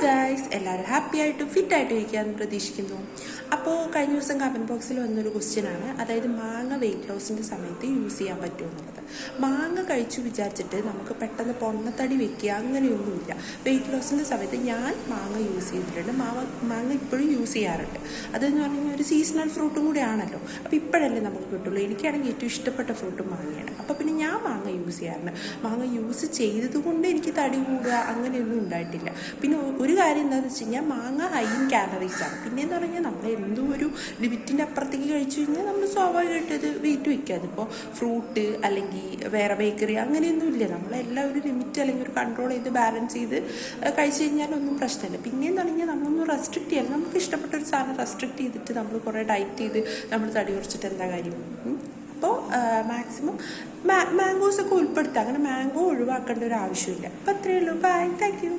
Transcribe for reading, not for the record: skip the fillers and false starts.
Guys, എല്ലാവരും happy ആയിട്ട് fit ആയിട്ട് ഇരിക്കാമെന്ന് പ്രതീക്ഷിക്കുന്നു. അപ്പോൾ കഴിഞ്ഞ ദിവസം കമൻറ്റ് ബോക്സിൽ വന്നൊരു ക്വസ്റ്റ്യനാണ്, അതായത് മാങ്ങ വെയിറ്റ് ലോസിൻ്റെ സമയത്ത് യൂസ് ചെയ്യാൻ പറ്റുമോ എന്നുള്ളത്. മാങ്ങ കഴിച്ചു വിചാരിച്ചിട്ട് നമുക്ക് പെട്ടെന്ന് പൊണ്ണത്തടി വെക്കുക അങ്ങനെയൊന്നുമില്ല. വെയിറ്റ് ലോസിൻ്റെ സമയത്ത് ഞാൻ മാങ്ങ യൂസ് ചെയ്തിട്ടുണ്ട്. മാങ്ങ ഇപ്പോഴും യൂസ് ചെയ്യാറുണ്ട്. അതെന്ന് പറഞ്ഞു കഴിഞ്ഞാൽ ഒരു സീസണൽ ഫ്രൂട്ടും കൂടെ ആണല്ലോ. അപ്പോൾ ഇപ്പോഴല്ലേ നമുക്ക് കിട്ടുള്ളൂ. എനിക്കാണെങ്കിൽ ഏറ്റവും ഇഷ്ടപ്പെട്ട ഫ്രൂട്ടും മാങ്ങയാണ്. അപ്പോൾ പിന്നെ ഞാൻ മാങ്ങ യൂസ് ചെയ്യാറുണ്ട്. മാങ്ങ യൂസ് ചെയ്തത് കൊണ്ട് എനിക്ക് തടി കൂടുക അങ്ങനെയൊന്നും ഉണ്ടായിട്ടില്ല. പിന്നെ ഒരു കാര്യം എന്താണെന്ന് വെച്ച് കഴിഞ്ഞാൽ മാങ്ങ ഹൈ ഇൻ കാലറീസാണ്. പിന്നെയെന്ന് പറഞ്ഞാൽ നമ്മൾ എന്തോ ഒരു ലിമിറ്റിൻ്റെ അപ്പുറത്തേക്ക് കഴിച്ചു കഴിഞ്ഞാൽ നമ്മൾ സ്വാഭാവികമായിട്ട് അത് വെയിറ്റ് വയ്ക്കുക. അതിപ്പോൾ ഫ്രൂട്ട് അല്ലെങ്കിൽ വേറെ ബേക്കറി അങ്ങനെയൊന്നും ഇല്ല. നമ്മളെല്ലാം ഒരു ലിമിറ്റ് അല്ലെങ്കിൽ ഒരു കൺട്രോൾ ചെയ്ത് ബാലൻസ് ചെയ്ത് കഴിച്ചു കഴിഞ്ഞാലൊന്നും പ്രശ്നമില്ല. പിന്നെയെന്ന് പറഞ്ഞാൽ നമ്മളൊന്നും റെസ്ട്രിക്റ്റ് ചെയ്യാൻ, നമുക്ക് ഇഷ്ടപ്പെട്ട ഒരു സാധനം റെസ്ട്രിക്റ്റ് ചെയ്തിട്ട് നമ്മൾ കുറേ ഡയറ്റ് ചെയ്ത് നമ്മൾ തടി കുറച്ചിട്ട് എന്താ കാര്യം? അപ്പോൾ മാക്സിമം മാംഗോസൊക്കെ ഉൾപ്പെടുത്തുക. അങ്ങനെ മാംഗോ ഒഴിവാക്കേണ്ട ഒരു ആവശ്യമില്ല. അപ്പോൾ അത്രയേ ഉള്ളൂ. Bye, thank U.